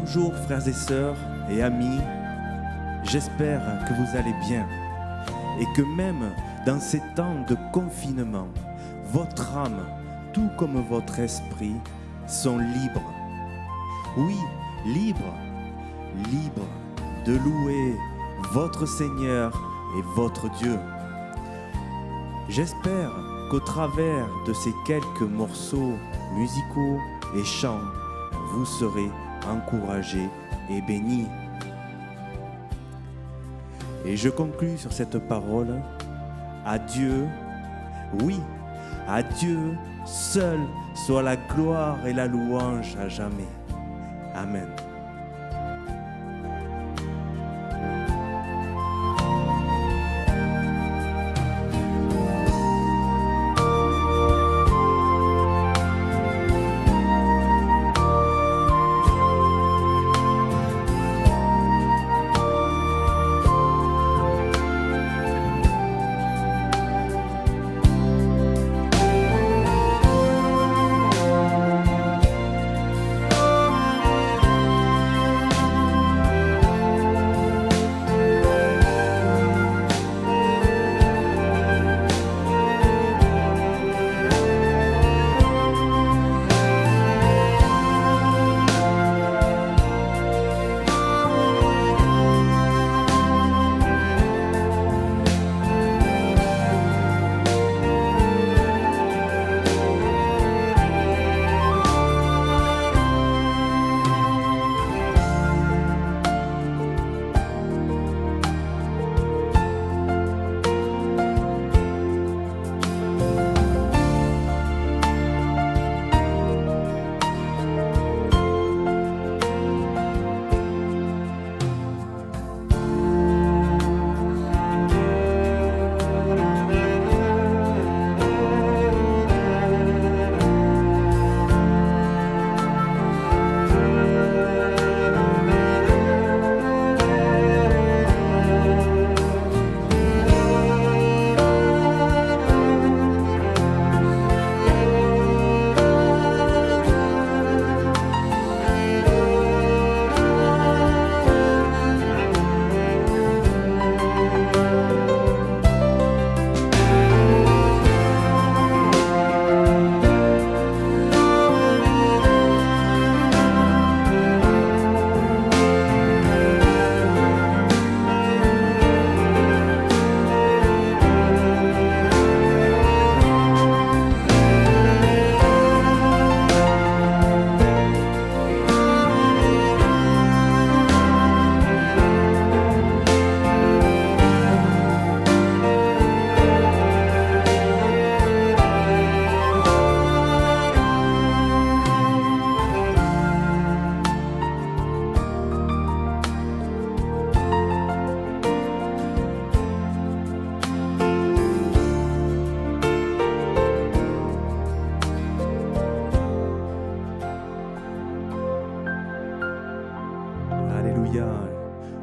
Bonjour frères et sœurs et amis, j'espère que vous allez bien et que même dans ces temps de confinement, votre âme, tout comme votre esprit, sont libres. Oui, libres de louer votre Seigneur et votre Dieu. J'espère qu'au travers de ces quelques morceaux musicaux et chants, vous serez encouragés et bénis. Et je conclus sur cette parole. À Dieu, oui, à Dieu seul soit la gloire et la louange à jamais. Amen.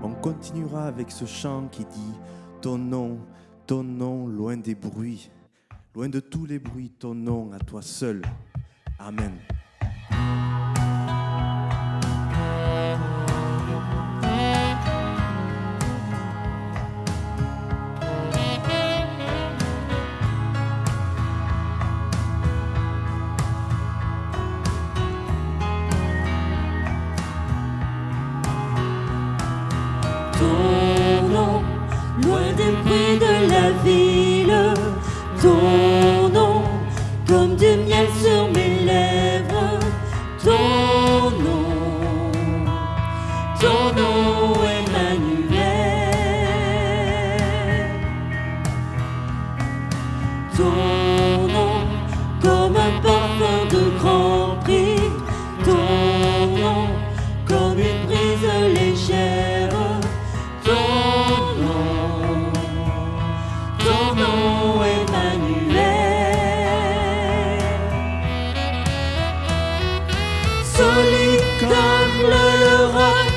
On continuera avec ce chant qui dit ton nom, loin des bruits, loin de tous les bruits, ton nom à toi seul. Amen. Ton nom, loin des bruits de la ville, ton nom, comme du miel sur mes lèvres, ton nom, Emmanuel, ton nom, comme un parfum de grand prix, ton nom, comme une brise légère. Ton nom, Emmanuel, solide comme le roc,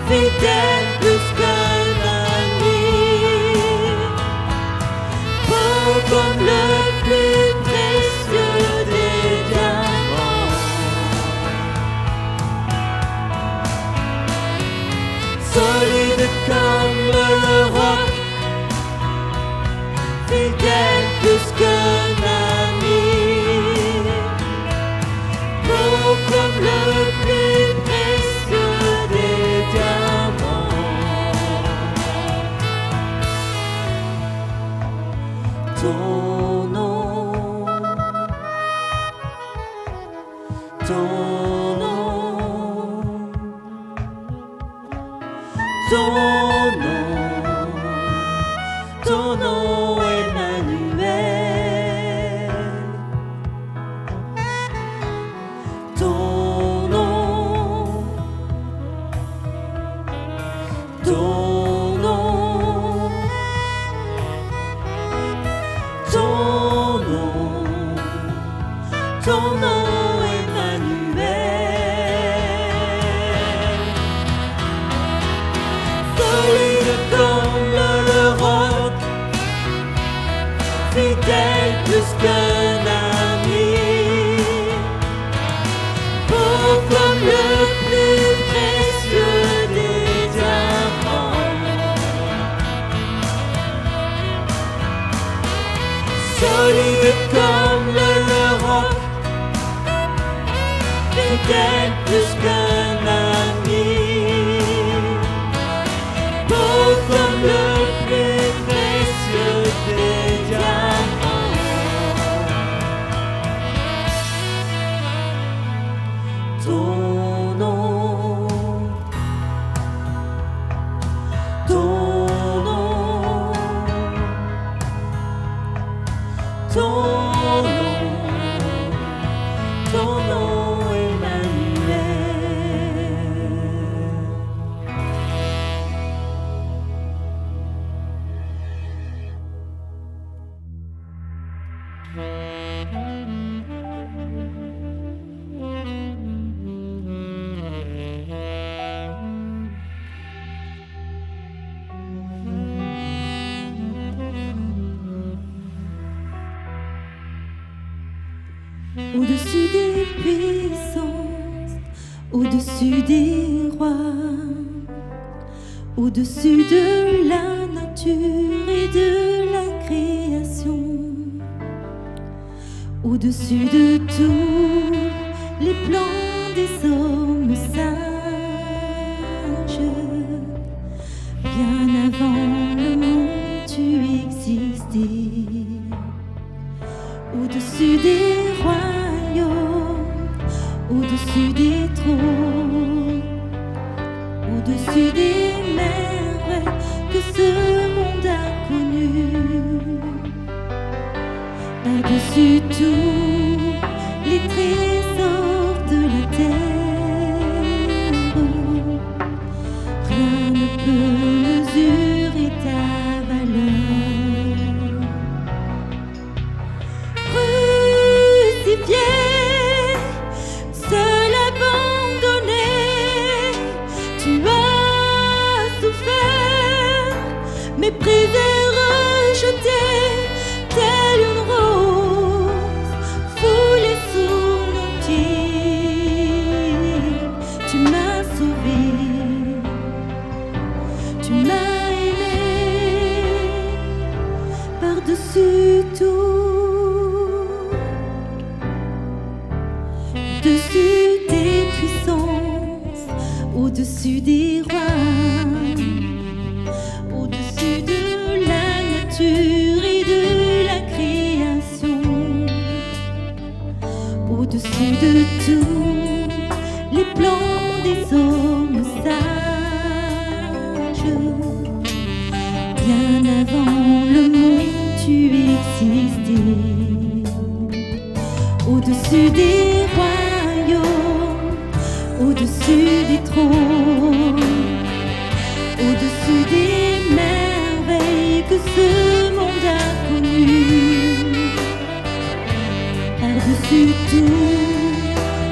fidèle plus qu'un ami, beau comme le plus précieux des diamants, solide comme le roc, fidèle plus qu'un ami, beau comme le plus précieux des diamants. Ton nom, ton nom, ton nom, ton nom Emmanuel, ton nom, ton nom, ton nom, ton nom Emmanuel, solide comme le roc, fidèle plus qu'un ami, beau comme le plus précieux des diamants, solide comme le roc, fidèle plus qu'un ami, beau comme le plus précieux des diamants. Ton nom, ton nom, ton nom, ton nom Emmanuel. Au-dessus des puissances, au-dessus des rois, au-dessus de la nature et de la création, au-dessus de tous les plans des hommes sages, bien avant le monde tu existais. Au-dessus des royaumes, au-dessus des trônes, au-dessus des merveilles que ce monde a connues, par-dessus tous les trésors de la terre, rien ne peut mesurer ta valeur. Seul abandonné, tu as souffert, méprisé, rejeté, telle une rose foulée sous nos pieds. Tu m'as sauvé, tu m'as aimé, par-dessus tout. Au-dessus des puissances, au-dessus des rois, au-dessus de la nature et de la création, au-dessus de tous les plans des hommes sages, bien avant le monde tu existais. Au-dessus des royaumes, au-dessus des trônes, au-dessus des merveilles que ce monde a connues, par-dessus tous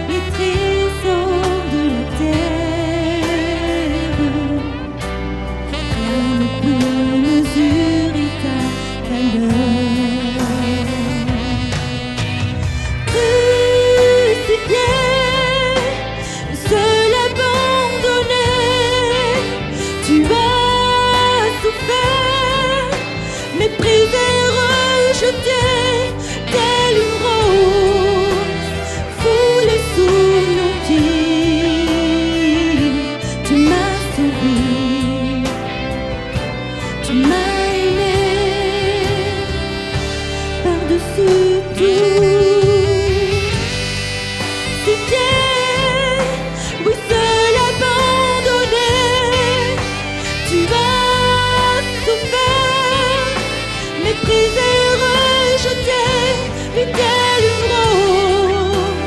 les trésors de la terre, Si fier, oui seul abandonné, tu as souffert, méprisé, rejeté, mais tel une rose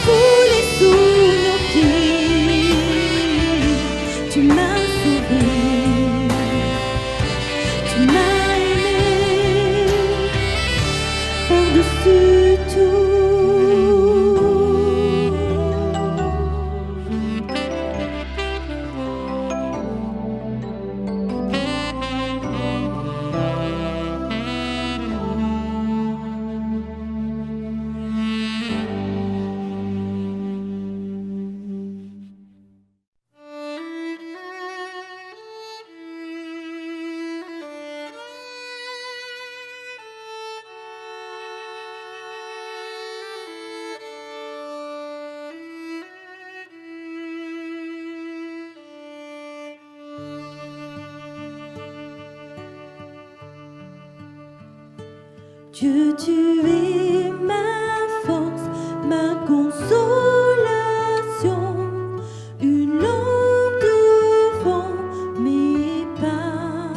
foulée sous nos pieds. Tu m'as sauvé, tu m'as aimé par-dessus tout. Dieu, tu es ma force, ma consolation, une lampe devant mes pas.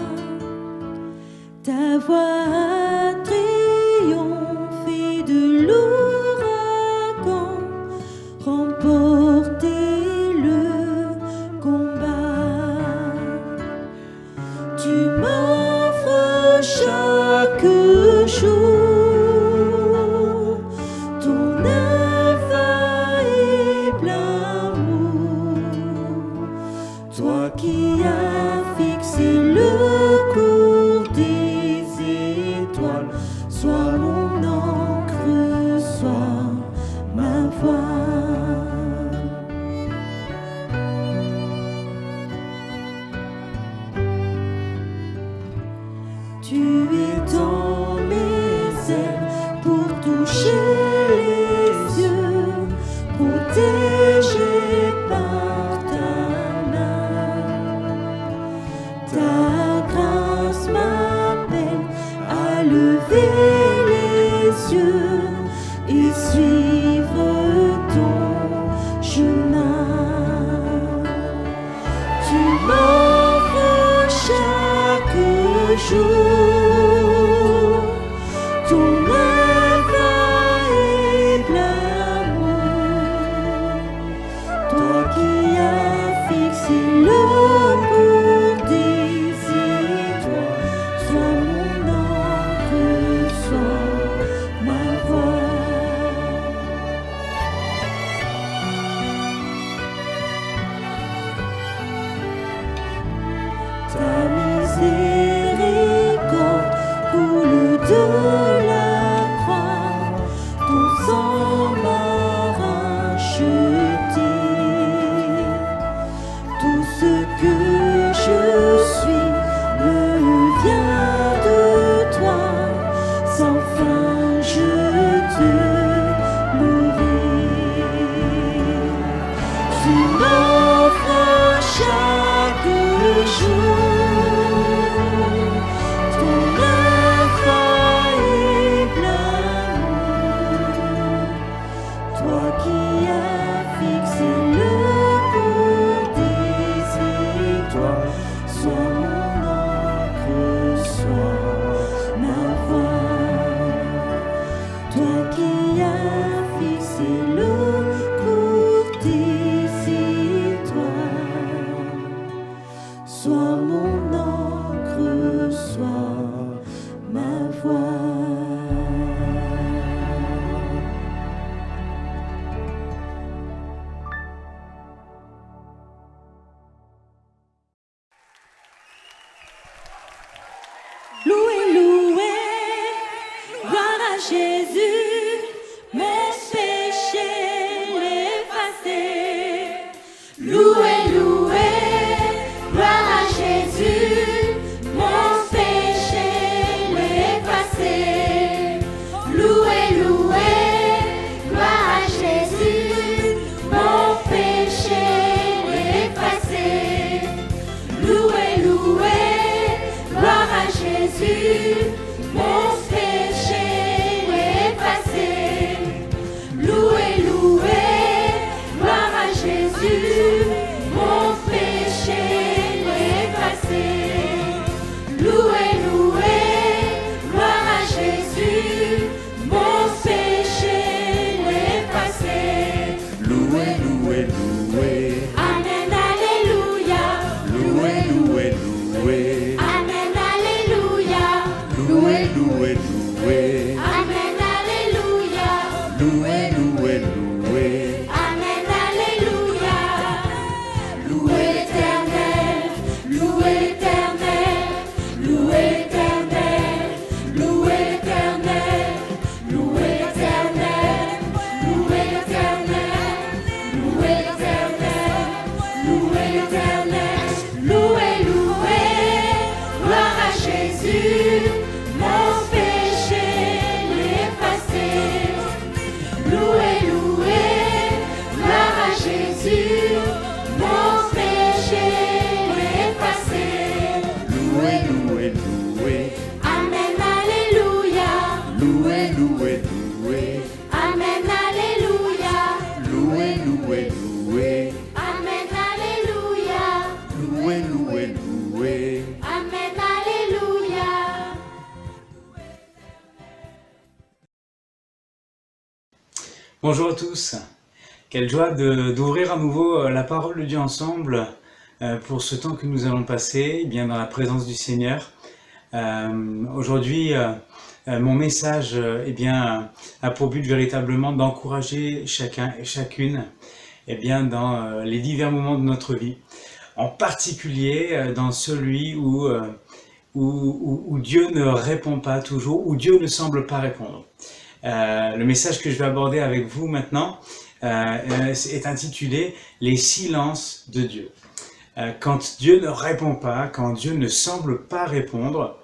Ta voix a triomphé de l'ouragan, remporté le combat. Tu m'offres chaque jour loué, loué, loué. Amen, alléluia. Louez l'Éternel, louez l'Éternel, louez l'Éternel, louez l'Éternel, louez l'Éternel, louez l'Éternel, louez l'Éternel, louez l'Éternel, louez, louez, gloire à Jésus, mon péché l'effacé. Louez, louez, gloire à Jésus, mon péché effacé. Loué, loué, loué. Amen, alléluia. Loué, loué, loué. Amen, alléluia. Loué, loué, loué. Amen, alléluia. Loué, loué, loué. Amen, alléluia. Bonjour à tous, quelle joie d'ouvrir à nouveau la parole de Dieu ensemble pour ce temps que nous allons passer bien dans la présence du Seigneur. Aujourd'hui, mon message a pour but véritablement d'encourager chacun et chacune bien, dans les divers moments de notre vie, en particulier dans celui où Dieu ne répond pas toujours, où Dieu ne semble pas répondre. Le message que je vais aborder avec vous maintenant est intitulé « Les silences de Dieu ». Quand Dieu ne répond pas, quand Dieu ne semble pas répondre,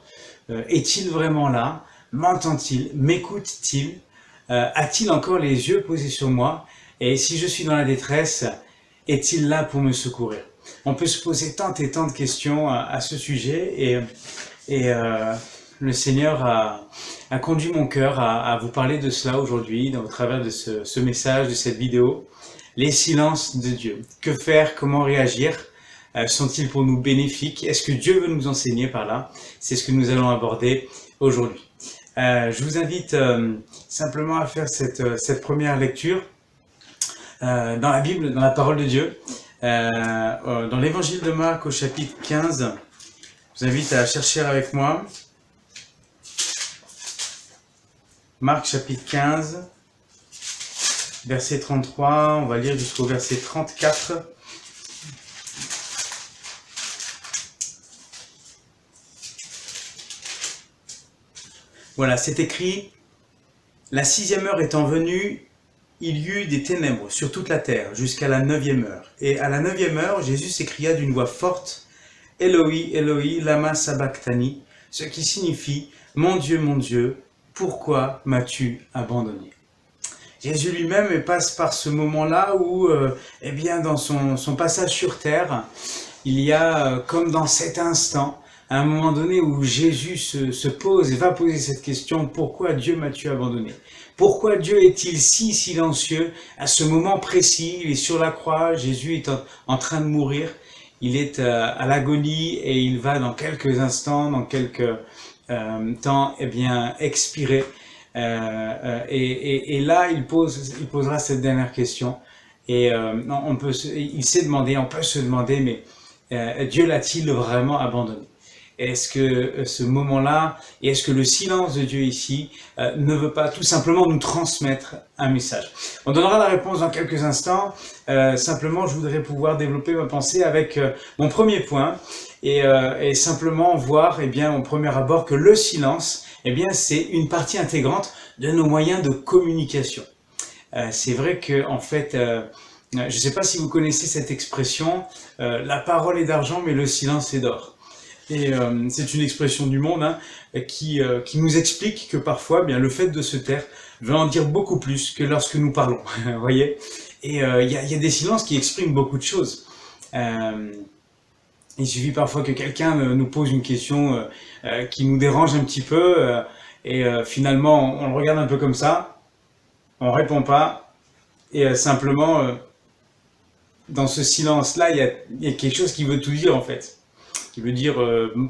est-il vraiment là? M'entend-il? M'écoute-t-il? A-t-il encore les yeux posés sur moi? Et si je suis dans la détresse, est-il là pour me secourir? On peut se poser tant et tant de questions à ce sujet et le Seigneur a conduit mon cœur à vous parler de cela aujourd'hui, au travers de ce message, de cette vidéo. Les silences de Dieu. Que faire? Comment réagir? Sont-ils pour nous bénéfiques? Est-ce que Dieu veut nous enseigner par là? C'est ce que nous allons aborder aujourd'hui. Je vous invite simplement à faire cette première lecture dans la Bible, dans la parole de Dieu, dans l'évangile de Marc au chapitre 15. Je vous invite à chercher avec moi. Marc chapitre 15, verset 33, on va lire jusqu'au verset 34. Voilà, c'est écrit: « La 6e heure étant venue, il y eut des ténèbres sur toute la terre, jusqu'à la 9e heure. Et à la 9e heure, Jésus s'écria d'une voix forte, « Eloi, Eloi, lama sabachthani », ce qui signifie « Mon Dieu, pourquoi m'as-tu abandonné ?» Jésus lui-même passe par ce moment-là où, dans son passage sur terre, il y a, comme dans cet instant, à un moment donné où Jésus se pose et va poser cette question: pourquoi Dieu m'as-tu abandonné? Pourquoi Dieu est-il si silencieux à ce moment précis? Il est sur la croix, Jésus est en train de mourir, il est à l'agonie et il va dans quelques instants, dans quelques temps, expirer. Et là, il posera cette dernière question. Et il s'est demandé, on peut se demander, mais Dieu l'a-t-il vraiment abandonné? Est-ce que ce moment-là, et est-ce que le silence de Dieu ici ne veut pas tout simplement nous transmettre un message? On donnera la réponse dans quelques instants. Simplement, je voudrais pouvoir développer ma pensée avec mon premier point et simplement voir, au premier abord, que le silence, c'est une partie intégrante de nos moyens de communication. C'est vrai que, en fait, je ne sais pas si vous connaissez cette expression, la parole est d'argent, mais le silence est d'or. Et c'est une expression du monde qui nous explique que parfois, le fait de se taire veut en dire beaucoup plus que lorsque nous parlons. Vous voyez? Et il y a des silences qui expriment beaucoup de choses. Il suffit parfois que quelqu'un nous pose une question qui nous dérange un petit peu et finalement on le regarde un peu comme ça, on répond pas et simplement dans ce silence-là, il y a quelque chose qui veut tout dire en fait. Qui veut dire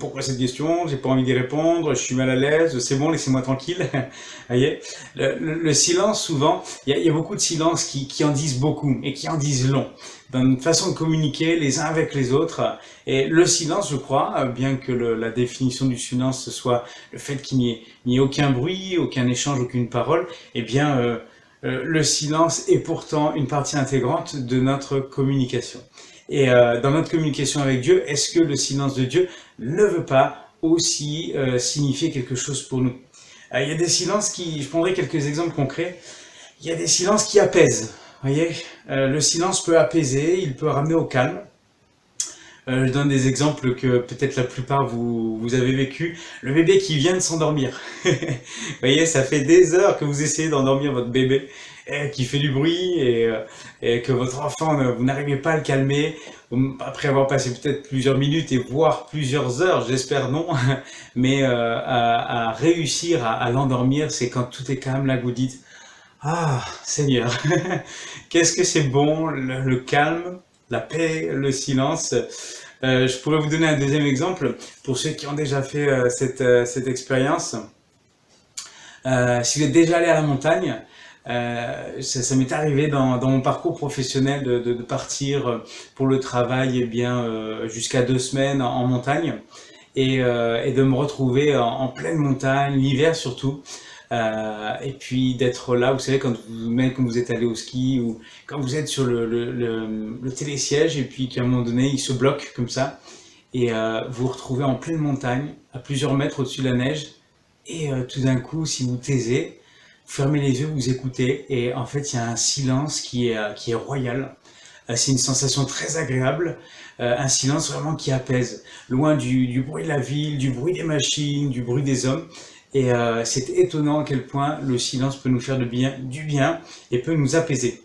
pourquoi cette question, j'ai pas envie d'y répondre, je suis mal à l'aise, c'est bon, laissez-moi tranquille. Voyez, le silence, souvent, il y a beaucoup de silences qui en disent beaucoup et qui en disent long dans notre façon de communiquer les uns avec les autres. Et le silence, je crois, bien que la définition du silence ce soit le fait qu'il n'y ait aucun bruit, aucun échange, aucune parole, le silence est pourtant une partie intégrante de notre communication. Et dans notre communication avec Dieu, est-ce que le silence de Dieu ne veut pas aussi signifier quelque chose pour nous? Il y a des silences je prendrai quelques exemples concrets. Il y a des silences qui apaisent. Voyez, le silence peut apaiser, il peut ramener au calme. Je donne des exemples que peut-être la plupart vous avez vécu. Le bébé qui vient de s'endormir. Vous voyez, ça fait des heures que vous essayez d'endormir votre bébé, qui fait du bruit et que votre enfant, vous n'arrivez pas à le calmer. Après avoir passé peut-être plusieurs minutes et voire plusieurs heures, j'espère non, mais à réussir à l'endormir, c'est quand tout est calme, là que vous dites « Ah, Seigneur, qu'est-ce que c'est bon, le calme, la paix, le silence ». Je pourrais vous donner un deuxième exemple pour ceux qui ont déjà fait cette expérience. Si vous êtes déjà allé à la montagne, ça m'est arrivé dans mon parcours professionnel de partir pour le travail jusqu'à 2 semaines en montagne et de me retrouver en pleine montagne, l'hiver surtout. Et puis d'être là, vous savez, même quand vous êtes allé au ski ou quand vous êtes sur le télésiège et puis qu'à un moment donné il se bloque comme ça et vous vous retrouvez en pleine montagne à plusieurs mètres au-dessus de la neige et tout d'un coup, si vous taisez, vous fermez les yeux, vous écoutez et en fait il y a un silence qui est royal. C'est une sensation très agréable, un silence vraiment qui apaise, loin du bruit de la ville, du bruit des machines, du bruit des hommes. Et c'est étonnant à quel point le silence peut nous faire du bien et peut nous apaiser.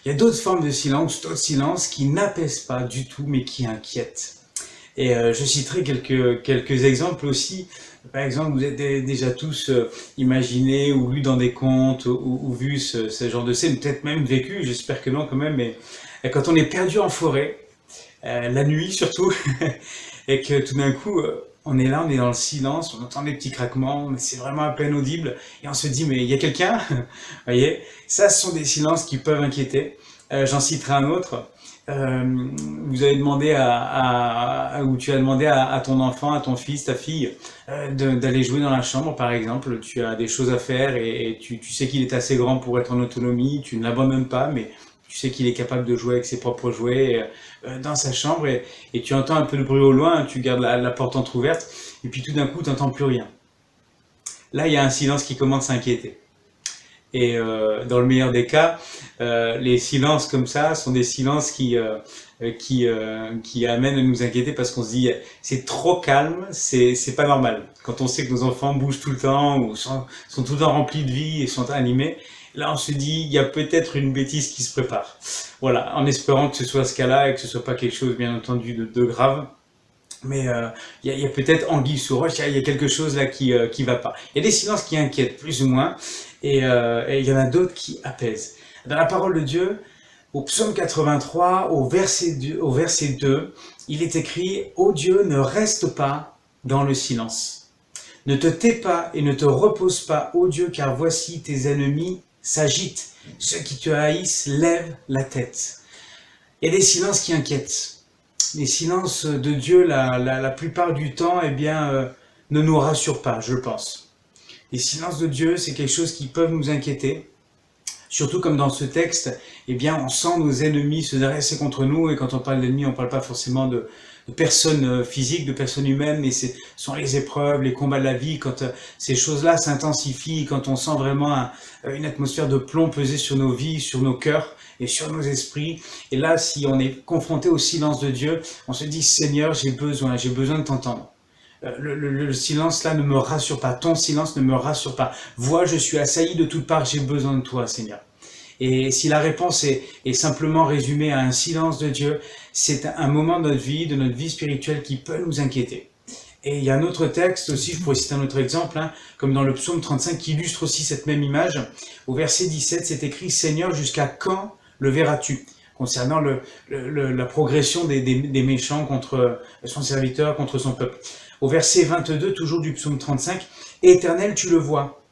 Il y a d'autres formes de silence, d'autres silences qui n'apaisent pas du tout, mais qui inquiètent. Et je citerai quelques exemples aussi. Par exemple, vous avez déjà tous imaginé ou lu dans des contes ou vu ce genre de scène, peut-être même vécu, j'espère que non quand même, mais quand on est perdu en forêt, la nuit surtout, et que tout d'un coup, on est là, on est dans le silence, on entend des petits craquements, mais c'est vraiment à peine audible, et on se dit, mais il y a quelqu'un? Vous voyez, ça, ce sont des silences qui peuvent inquiéter. J'en citerai un autre. Vous avez demandé ou tu as demandé à ton enfant, à ton fils, ta fille, d'aller jouer dans la chambre, par exemple. Tu as des choses à faire et tu sais qu'il est assez grand pour être en autonomie, tu ne l'abandonnes pas, mais tu sais qu'il est capable de jouer avec ses propres jouets dans sa chambre et tu entends un peu de bruit au loin, tu gardes la porte entrouverte et puis tout d'un coup tu n'entends plus rien. Là il y a un silence qui commence à inquiéter. Et dans le meilleur des cas, les silences comme ça sont des silences qui amènent à nous inquiéter parce qu'on se dit c'est trop calme, c'est pas normal. Quand on sait que nos enfants bougent tout le temps ou sont tout le temps remplis de vie et sont animés, là, on se dit, il y a peut-être une bêtise qui se prépare. Voilà, en espérant que ce soit ce cas-là et que ce soit pas quelque chose, bien entendu, de grave. Mais il y a peut-être anguille sous roche, il y a quelque chose là qui va pas. Il y a des silences qui inquiètent, plus ou moins, et il y en a d'autres qui apaisent. Dans la parole de Dieu, au psaume 83, au verset 2, il est écrit « Ô Dieu, ne reste pas dans le silence. Ne te tais pas et ne te repose pas, ô Dieu, car voici tes ennemis s'agitent, ceux qui te haïssent lèvent la tête. » Il y a des silences qui inquiètent. Les silences de Dieu, la plupart du temps, ne nous rassurent pas, je pense. Les silences de Dieu, c'est quelque chose qui peut nous inquiéter. Surtout comme dans ce texte, on sent nos ennemis se dresser contre nous. Et quand on parle d'ennemis, on ne parle pas forcément de personnes physiques, de personnes humaines, mais ce sont les épreuves, les combats de la vie, quand ces choses-là s'intensifient, quand on sent vraiment une atmosphère de plomb peser sur nos vies, sur nos cœurs et sur nos esprits. Et là, si on est confronté au silence de Dieu, on se dit « Seigneur, j'ai besoin de t'entendre ». Le silence là ne me rassure pas, ton silence ne me rassure pas. Vois, je suis assailli de toutes parts, j'ai besoin de toi, Seigneur. Et si la réponse est simplement résumée à un silence de Dieu, c'est un moment de notre vie spirituelle qui peut nous inquiéter. Et il y a un autre texte aussi, je pourrais citer un autre exemple, comme dans le psaume 35, qui illustre aussi cette même image. Au verset 17, c'est écrit « Seigneur, jusqu'à quand le verras-tu » concernant la progression des méchants contre son serviteur, contre son peuple. Au verset 22, toujours du psaume 35, « Éternel, tu le vois.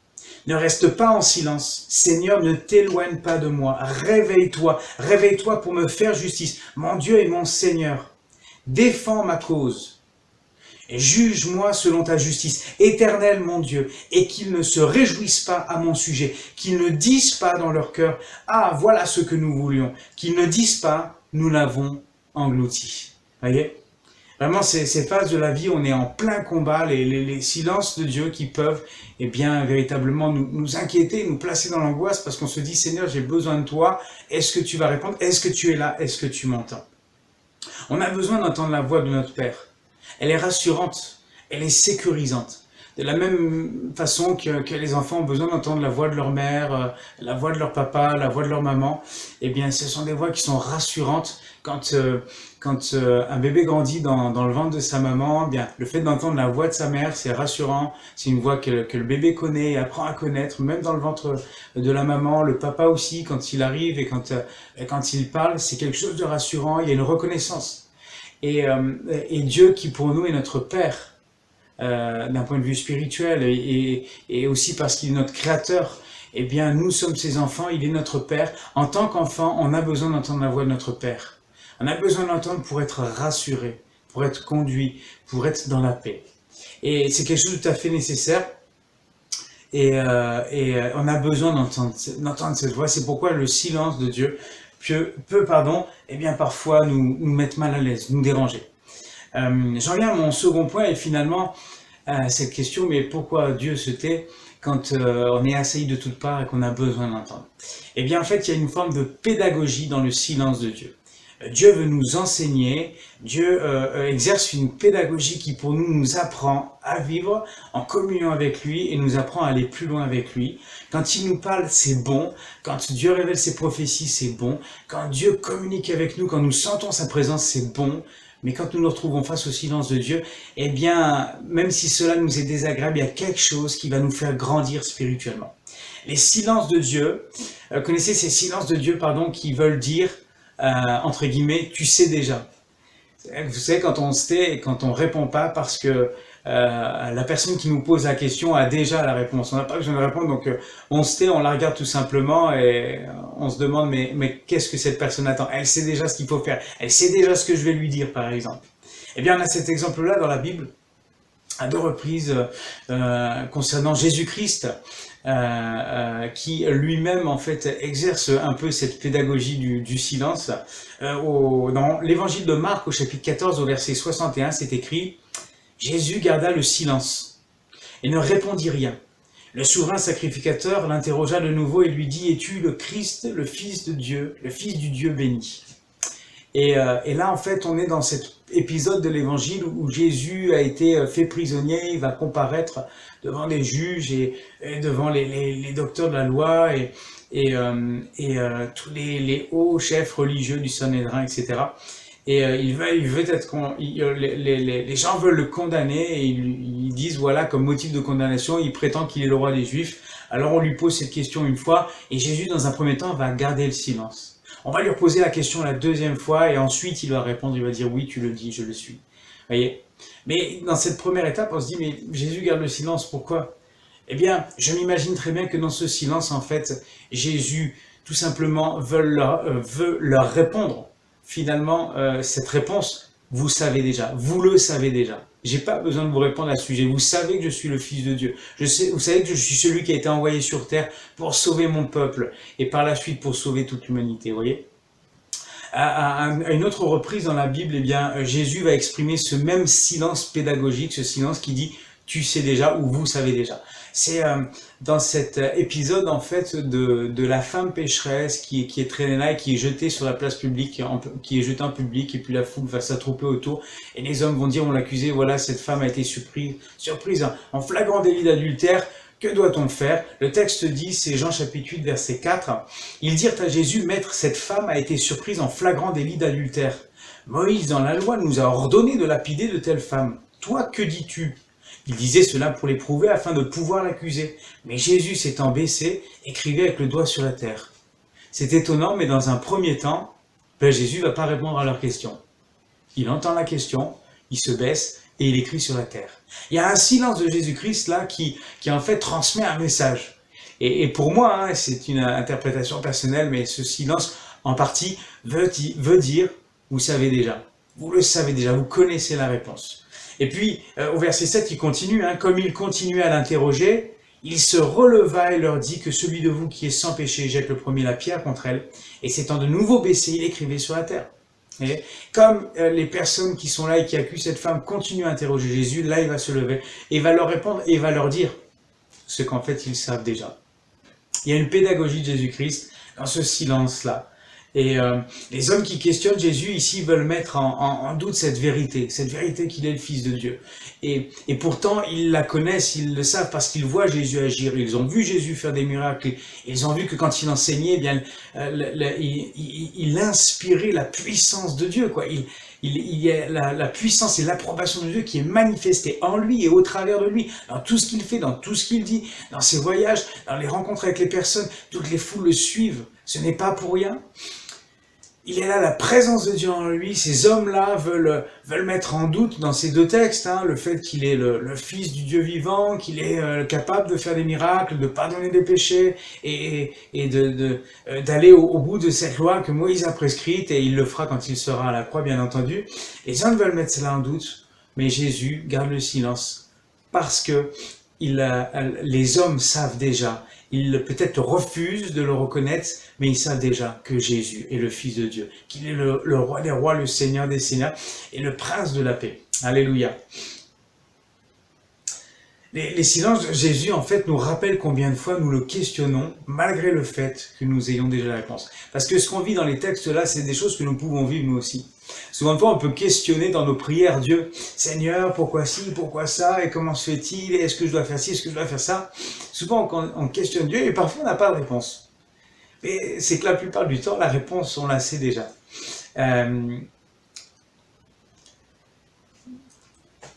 Ne reste pas en silence. Seigneur, ne t'éloigne pas de moi. Réveille-toi. Réveille-toi pour me faire justice. Mon Dieu et mon Seigneur, défends ma cause. Juge-moi selon ta justice, Éternel mon Dieu, et qu'ils ne se réjouissent pas à mon sujet, qu'ils ne disent pas dans leur cœur, ah, voilà ce que nous voulions, qu'ils ne disent pas, nous l'avons englouti. Voyez ? Vraiment, ces phases de la vie, on est en plein combat, les silences de Dieu qui peuvent, eh bien, véritablement nous inquiéter, nous placer dans l'angoisse, parce qu'on se dit, Seigneur, j'ai besoin de toi, est-ce que tu vas répondre? Est-ce que tu es là? Est-ce que tu m'entends? On a besoin d'entendre la voix de notre Père. Elle est rassurante, elle est sécurisante. De la même façon que les enfants ont besoin d'entendre la voix de leur mère, la voix de leur papa, la voix de leur maman, eh bien, ce sont des voix qui sont rassurantes. Quand un bébé grandit dans le ventre de sa maman, eh bien, le fait d'entendre la voix de sa mère, c'est rassurant. C'est une voix que le bébé connaît et apprend à connaître, même dans le ventre de la maman. Le papa aussi, quand il arrive et quand il parle, c'est quelque chose de rassurant. Il y a une reconnaissance. Et Dieu qui pour nous est notre Père, d'un point de vue spirituel et aussi parce qu'il est notre Créateur, eh bien nous sommes ses enfants, il est notre Père. En tant qu'enfant, on a besoin d'entendre la voix de notre Père. On a besoin d'entendre pour être rassuré, pour être conduit, pour être dans la paix. Et c'est quelque chose de tout à fait nécessaire. Et on a besoin d'entendre cette voix. C'est pourquoi le silence de Dieu peut eh bien parfois nous mettre mal à l'aise, nous déranger. J'en viens à mon second point et finalement à cette question, mais pourquoi Dieu se tait quand on est assailli de toutes parts et qu'on a besoin d'entendre? Eh bien en fait, il y a une forme de pédagogie dans le silence de Dieu. Dieu veut nous enseigner, Dieu exerce une pédagogie qui pour nous apprend à vivre en communion avec lui et nous apprend à aller plus loin avec lui. Quand il nous parle, c'est bon. Quand Dieu révèle ses prophéties, c'est bon. Quand Dieu communique avec nous, quand nous sentons sa présence, c'est bon. Mais quand nous nous retrouvons face au silence de Dieu, eh bien, même si cela nous est désagréable, il y a quelque chose qui va nous faire grandir spirituellement. Les silences de Dieu, connaissez ces silences de Dieu, qui veulent dire, entre guillemets, tu sais déjà. Vous savez, quand on se tait et quand on répond pas parce que la personne qui nous pose la question a déjà la réponse. On n'a pas besoin de répondre, donc on se tait, on la regarde tout simplement et on se demande mais qu'est-ce que cette personne attend? Elle sait déjà ce qu'il faut faire, elle sait déjà ce que je vais lui dire par exemple. Eh bien on a cet exemple-là dans la Bible à 2 reprises concernant Jésus-Christ qui lui-même en fait exerce un peu cette pédagogie du silence. Dans l'évangile de Marc au chapitre 14 au verset 61, c'est écrit: Jésus garda le silence et ne répondit rien. Le souverain sacrificateur l'interrogea de nouveau et lui dit: Es-tu le Christ, le Fils de Dieu, le Fils du Dieu béni? Et là, en fait, on est dans cet épisode de l'évangile où Jésus a été fait prisonnier, il va comparaître devant les juges et devant les docteurs de la loi et tous les hauts chefs religieux du Sanhédrin, etc. Et les gens veulent le condamner et ils disent voilà comme motif de condamnation, il prétend qu'il est le roi des Juifs. Alors on lui pose cette question une fois et Jésus dans un premier temps va garder le silence. On va lui reposer la question la deuxième fois et ensuite il va répondre, il va dire oui tu le dis, je le suis. Voyez. Mais dans cette première étape on se dit mais Jésus garde le silence, pourquoi? Eh bien je m'imagine très bien que dans ce silence en fait Jésus tout simplement veut leur répondre. Finalement, cette réponse, vous savez déjà, vous le savez déjà. J'ai pas besoin de vous répondre à ce sujet. Vous savez que je suis le Fils de Dieu. Vous savez que je suis celui qui a été envoyé sur terre pour sauver mon peuple et par la suite pour sauver toute l'humanité. Vous voyez ? À une autre reprise dans la Bible, eh bien, Jésus va exprimer ce même silence pédagogique, ce silence qui dit « tu sais déjà » ou « vous savez déjà ». C'est dans cet épisode en fait de la femme pécheresse qui est traînée là et qui est jetée sur la place publique, qui est jetée en public et puis la foule va s'attrouper autour et les hommes vont dire on l'accusait, voilà cette femme a été surprise en flagrant délit d'adultère, que doit-on faire? Le texte dit, c'est Jean chapitre 8 verset 4, ils dirent à Jésus, Maître, cette femme a été surprise en flagrant délit d'adultère. Moïse dans la loi nous a ordonné de lapider de telles femmes. Toi, que dis-tu? Il disait cela pour l'éprouver afin de pouvoir l'accuser. Mais Jésus s'étant baissé, écrivait avec le doigt sur la terre. C'est étonnant, mais dans un premier temps, Jésus ne va pas répondre à leur question. Il entend la question, il se baisse et il écrit sur la terre. Il y a un silence de Jésus-Christ là qui en fait transmet un message. Et pour moi, c'est une interprétation personnelle, mais ce silence en partie veut dire, vous savez déjà, vous le savez déjà, vous connaissez la réponse. Et puis, au verset 7, il continue, hein, comme il continuait à l'interroger, il se releva et leur dit que celui de vous qui est sans péché jette le premier la pierre contre elle. Et s'étant de nouveau baissé, il écrivait sur la terre. Et comme les personnes qui sont là et qui accusent cette femme continuent à interroger Jésus, là il va se lever et il va leur répondre et il va leur dire ce qu'en fait ils savent déjà. Il y a une pédagogie de Jésus-Christ dans ce silence-là. Et les hommes qui questionnent Jésus ici veulent mettre en doute cette vérité qu'il est le Fils de Dieu. Et pourtant, ils la connaissent, ils le savent parce qu'ils voient Jésus agir. Ils ont vu Jésus faire des miracles. Ils ont vu que quand il enseignait, eh bien, il inspirait la puissance de Dieu, quoi. Il y a la puissance et l'approbation de Dieu qui est manifestée en lui et au travers de lui, dans tout ce qu'il fait, dans tout ce qu'il dit, dans ses voyages, dans les rencontres avec les personnes. Toutes les foules le suivent. Ce n'est pas pour rien. Il est là, la présence de Dieu en lui. Ces hommes-là veulent mettre en doute dans ces deux textes, hein, le fait qu'il est le Fils du Dieu vivant, qu'il est capable de faire des miracles, de pardonner des péchés et d'aller au bout de cette loi que Moïse a prescrite, et il le fera quand il sera à la croix, bien entendu. Les hommes veulent mettre cela en doute, mais Jésus garde le silence parce que les hommes savent déjà. Ils peut-être refusent de le reconnaître, mais ils savent déjà que Jésus est le Fils de Dieu, qu'il est le roi des rois, le Seigneur des seigneurs et le prince de la paix. Alléluia. Les silences de Jésus, en fait, nous rappellent combien de fois nous le questionnons, malgré le fait que nous ayons déjà la réponse. Parce que ce qu'on vit dans les textes-là, c'est des choses que nous pouvons vivre nous aussi. Souvent de fois, on peut questionner dans nos prières Dieu, Seigneur, pourquoi ci, pourquoi ça, et comment se fait-il, est-ce que je dois faire ci, est-ce que je dois faire ça. Souvent, on questionne Dieu, et parfois, on n'a pas de réponse. Mais c'est que la plupart du temps, la réponse, on la sait déjà.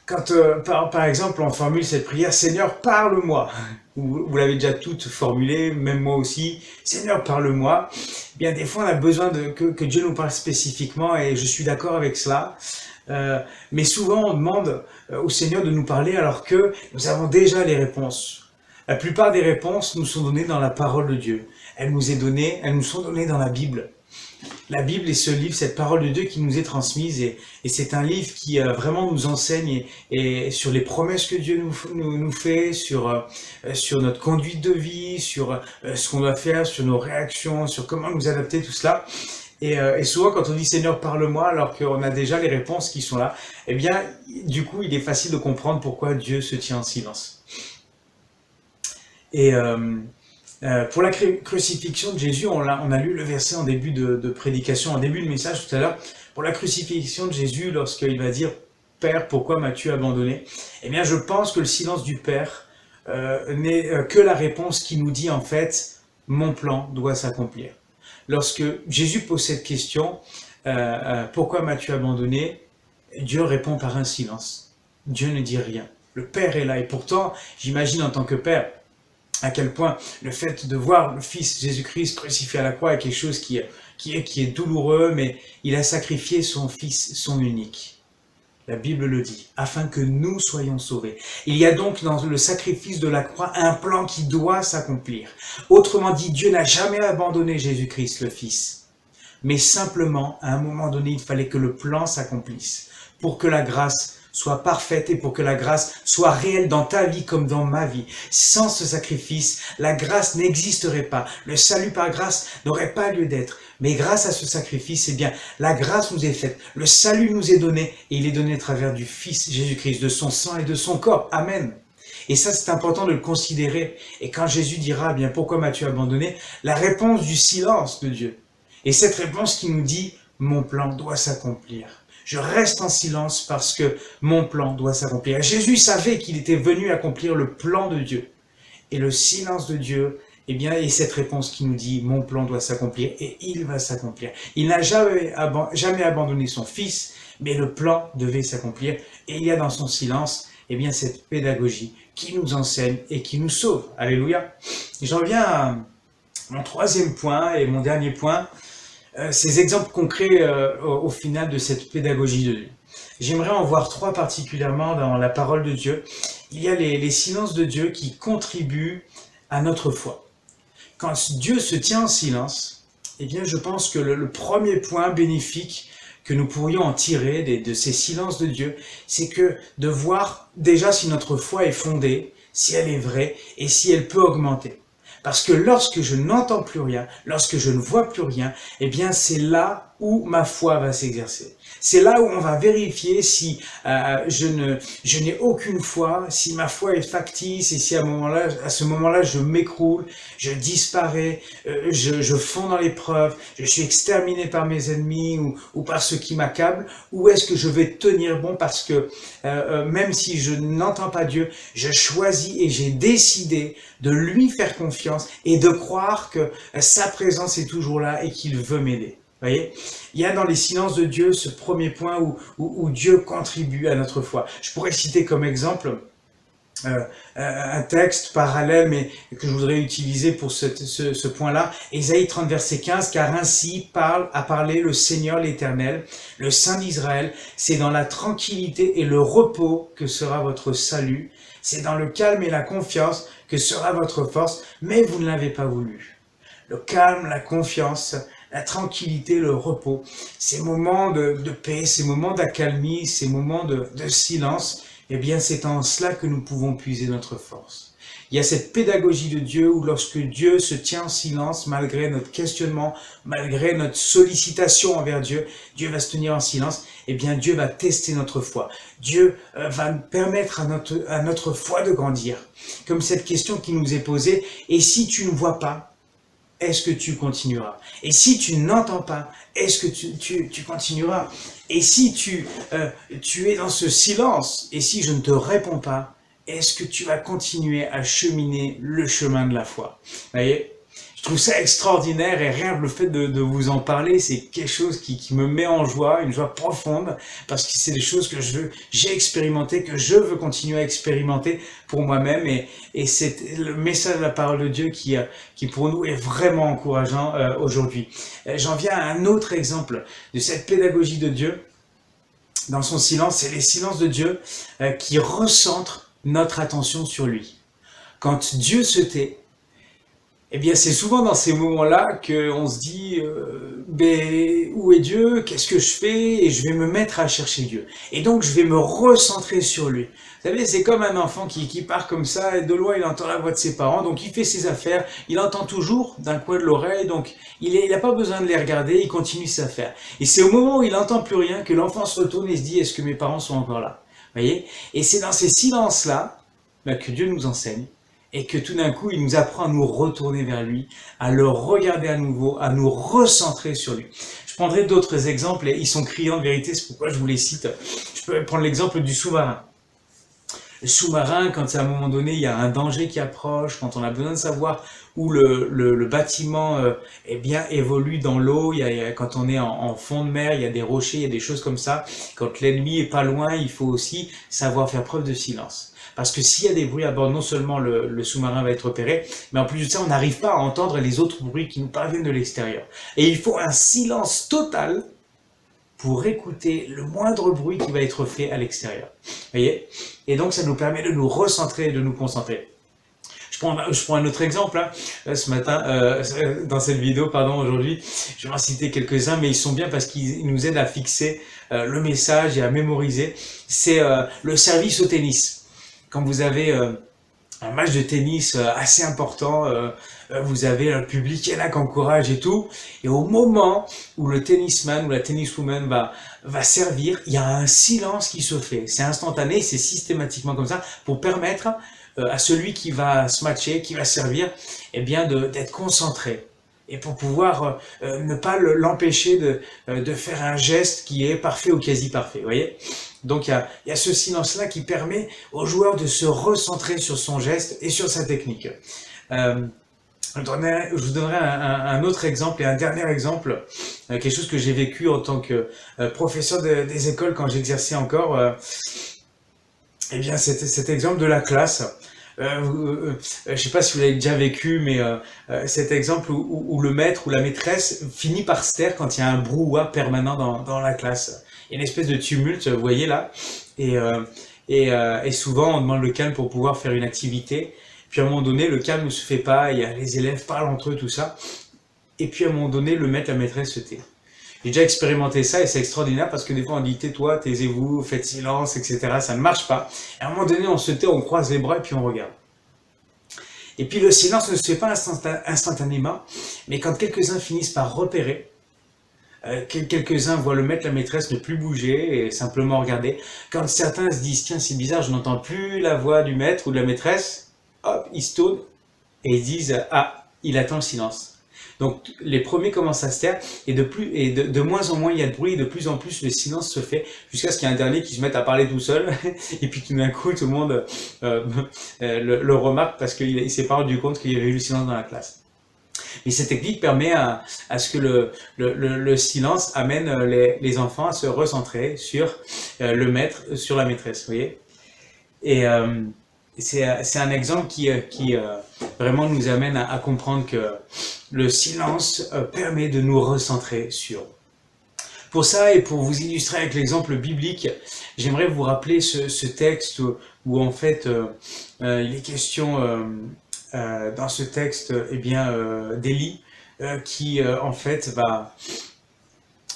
Quand, par exemple, on formule cette prière, Seigneur, parle-moi. Vous l'avez déjà toutes formulées, même moi aussi. Seigneur, parle-moi. Bien, des fois, on a besoin que Dieu nous parle spécifiquement, et je suis d'accord avec cela. Mais souvent, on demande au Seigneur de nous parler alors que nous avons déjà les réponses. La plupart des réponses nous sont données dans la parole de Dieu. Elles nous sont données dans la Bible. La Bible est ce livre, cette parole de Dieu qui nous est transmise, et c'est un livre qui vraiment nous enseigne et sur les promesses que Dieu nous fait, sur notre conduite de vie, sur ce qu'on doit faire, sur nos réactions, sur comment nous adapter, tout cela. Et souvent, quand on dit Seigneur, parle-moi, alors qu'on a déjà les réponses qui sont là, eh bien, du coup, il est facile de comprendre pourquoi Dieu se tient en silence. Et pour la crucifixion de Jésus, on a lu le verset en début de prédication, en début de message tout à l'heure. Pour la crucifixion de Jésus, lorsqu'il va dire « Père, pourquoi m'as-tu abandonné ?» Eh bien, je pense que le silence du Père n'est que la réponse qui nous dit en fait « Mon plan doit s'accomplir ». Lorsque Jésus pose cette question « Pourquoi m'as-tu abandonné ?» Dieu répond par un silence. Dieu ne dit rien. Le Père est là, et pourtant, j'imagine en tant que Père, à quel point le fait de voir le Fils Jésus-Christ crucifié à la croix est quelque chose qui est douloureux, mais il a sacrifié son Fils, son unique. La Bible le dit, afin que nous soyons sauvés. Il y a donc dans le sacrifice de la croix un plan qui doit s'accomplir. Autrement dit, Dieu n'a jamais abandonné Jésus-Christ le Fils. Mais simplement, à un moment donné, il fallait que le plan s'accomplisse pour que la grâce soit parfaite et pour que la grâce soit réelle dans ta vie comme dans ma vie. Sans ce sacrifice, la grâce n'existerait pas. Le salut par grâce n'aurait pas lieu d'être. Mais grâce à ce sacrifice, eh bien, la grâce nous est faite. Le salut nous est donné, et il est donné à travers du Fils Jésus-Christ, de son sang et de son corps. Amen. Et ça, c'est important de le considérer. Et quand Jésus dira, eh bien, pourquoi m'as-tu abandonné? La réponse du silence de Dieu. Et cette réponse qui nous dit, mon plan doit s'accomplir. Je reste en silence parce que mon plan doit s'accomplir. Jésus savait qu'il était venu accomplir le plan de Dieu. Et le silence de Dieu, eh bien, est cette réponse qui nous dit, mon plan doit s'accomplir et il va s'accomplir. Il n'a jamais abandonné son Fils, mais le plan devait s'accomplir. Et il y a dans son silence, eh bien, cette pédagogie qui nous enseigne et qui nous sauve. Alléluia. J'en viens à mon troisième point et mon dernier point. Ces exemples concrets au final de cette pédagogie de Dieu. J'aimerais en voir trois particulièrement dans la parole de Dieu. Il y a les silences de Dieu qui contribuent à notre foi. Quand Dieu se tient en silence, eh bien je pense que le premier point bénéfique que nous pourrions en tirer de ces silences de Dieu, c'est que de voir déjà si notre foi est fondée, si elle est vraie et si elle peut augmenter. Parce que lorsque je n'entends plus rien, lorsque je ne vois plus rien, eh bien c'est là où ma foi va s'exercer. C'est là où on va vérifier si je n'ai aucune foi, si ma foi est factice et si à ce moment-là, je m'écroule, je disparais, je fonds dans l'épreuve, je suis exterminé par mes ennemis ou par ceux qui m'accablent, ou est-ce que je vais tenir bon parce que même si je n'entends pas Dieu, je choisis et j'ai décidé de lui faire confiance et de croire que sa présence est toujours là et qu'il veut m'aider. Voyez, il y a dans les silences de Dieu ce premier point où Dieu contribue à notre foi. Je pourrais citer comme exemple un texte parallèle, mais que je voudrais utiliser pour ce point-là. Ésaïe 30, verset 15, « Car ainsi a parlé le Seigneur l'Éternel, le Saint d'Israël, c'est dans la tranquillité et le repos que sera votre salut, c'est dans le calme et la confiance que sera votre force, mais vous ne l'avez pas voulu. » Le calme, la confiance, la tranquillité, le repos, ces moments de paix, ces moments d'accalmie, ces moments de silence, eh bien c'est en cela que nous pouvons puiser notre force. Il y a cette pédagogie de Dieu où lorsque Dieu se tient en silence, malgré notre questionnement, malgré notre sollicitation envers Dieu, Dieu va se tenir en silence, eh bien Dieu va tester notre foi. Dieu va permettre à notre foi de grandir. Comme cette question qui nous est posée, et si tu ne vois pas, est-ce que tu continueras? Et si tu n'entends pas, est-ce que tu continueras? Et si tu es dans ce silence, et si je ne te réponds pas, est-ce que tu vas continuer à cheminer le chemin de la foi? Vous voyez, je trouve ça extraordinaire et rien que le fait de vous en parler, c'est quelque chose qui me met en joie, une joie profonde, parce que c'est des choses que j'ai expérimentées, que je veux continuer à expérimenter pour moi-même, et c'est le message de la parole de Dieu qui pour nous est vraiment encourageant aujourd'hui. J'en viens à un autre exemple de cette pédagogie de Dieu dans son silence, c'est les silences de Dieu qui recentrent notre attention sur lui. Quand Dieu se tait, eh bien, c'est souvent dans ces moments-là qu'on se dit où est Dieu? Qu'est-ce que je fais? Et je vais me mettre à chercher Dieu. Et donc, je vais me recentrer sur lui. Vous savez, c'est comme un enfant qui part comme ça, et de loin, il entend la voix de ses parents, donc il fait ses affaires, il entend toujours d'un coin de l'oreille, donc il n'a pas besoin de les regarder, il continue ses affaires. Et c'est au moment où il n'entend plus rien que l'enfant se retourne et se dit, est-ce que mes parents sont encore là? Vous voyez? Et c'est dans ces silences-là que Dieu nous enseigne. Et que tout d'un coup, il nous apprend à nous retourner vers lui, à le regarder à nouveau, à nous recentrer sur lui. Je prendrai d'autres exemples, et ils sont criants de vérité, c'est pourquoi je vous les cite. Je peux prendre l'exemple du sous-marin. Le sous-marin, quand à un moment donné, il y a un danger qui approche, quand on a besoin de savoir où le bâtiment eh bien, évolue dans l'eau, quand on est en fond de mer, il y a des rochers, il y a des choses comme ça. Quand l'ennemi est pas loin, il faut aussi savoir faire preuve de silence. Parce que s'il y a des bruits à bord, non seulement le sous-marin va être repéré, mais en plus de ça, on n'arrive pas à entendre les autres bruits qui nous parviennent de l'extérieur. Et il faut un silence total pour écouter le moindre bruit qui va être fait à l'extérieur. Voyez? Et donc, ça nous permet de nous recentrer et de nous concentrer. Je prends un autre exemple, hein. Ce matin, dans cette vidéo, aujourd'hui, je vais en citer quelques-uns, mais ils sont bien parce qu'ils nous aident à fixer le message et à mémoriser. C'est le service au tennis. Quand vous avez un match de tennis assez important, vous avez le public qui est là, qui encourage et tout, et au moment où le tennisman ou la tenniswoman va servir, il y a un silence qui se fait. C'est instantané, c'est systématiquement comme ça, pour permettre à celui qui va se matcher, qui va servir, eh bien d'être concentré. Et pour pouvoir ne pas l'empêcher de faire un geste qui est parfait ou quasi parfait, vous voyez? Donc il y a ce silence-là qui permet au joueur de se recentrer sur son geste et sur sa technique. Je vous donnerai un autre exemple et un dernier exemple, quelque chose que j'ai vécu en tant que professeur des écoles quand j'exerçais encore. Eh bien, c'était cet exemple de la classe. Je ne sais pas si vous l'avez déjà vécu, mais cet exemple où le maître ou la maîtresse finit par se taire quand il y a un brouhaha permanent dans la classe. Il y a une espèce de tumulte, vous voyez là, et souvent on demande le calme pour pouvoir faire une activité. Puis à un moment donné, le calme ne se fait pas, il y a les élèves parlent entre eux, tout ça. Et puis à un moment donné, le maître, la maîtresse se tait. J'ai déjà expérimenté ça et c'est extraordinaire parce que des fois on dit tais-toi, taisez-vous, faites silence, etc. Ça ne marche pas. Et à un moment donné, on se tait, on croise les bras et puis on regarde. Et puis le silence ne se fait pas instantanément, mais quand quelques-uns finissent par repérer, quelques-uns voient le maître, la maîtresse ne plus bouger et simplement regarder. Quand certains se disent tiens c'est bizarre, je n'entends plus la voix du maître ou de la maîtresse, hop, ils se tournent et ils disent ah, il attend le silence. Donc les premiers commencent à se taire et de moins en moins il y a de bruit, et de plus en plus le silence se fait jusqu'à ce qu'il y ait un dernier qui se mette à parler tout seul et puis tout d'un coup tout le monde le remarque parce qu'il ne s'est pas rendu compte qu'il y avait eu le silence dans la classe. Mais cette technique permet à ce que le silence amène les enfants à se recentrer sur le maître, sur la maîtresse, vous voyez. Et c'est un exemple qui vraiment nous amène à comprendre que le silence permet de nous recentrer sur. Pour ça et pour vous illustrer avec l'exemple biblique, j'aimerais vous rappeler ce texte où en fait il est question dans ce texte d'Élie qui en fait va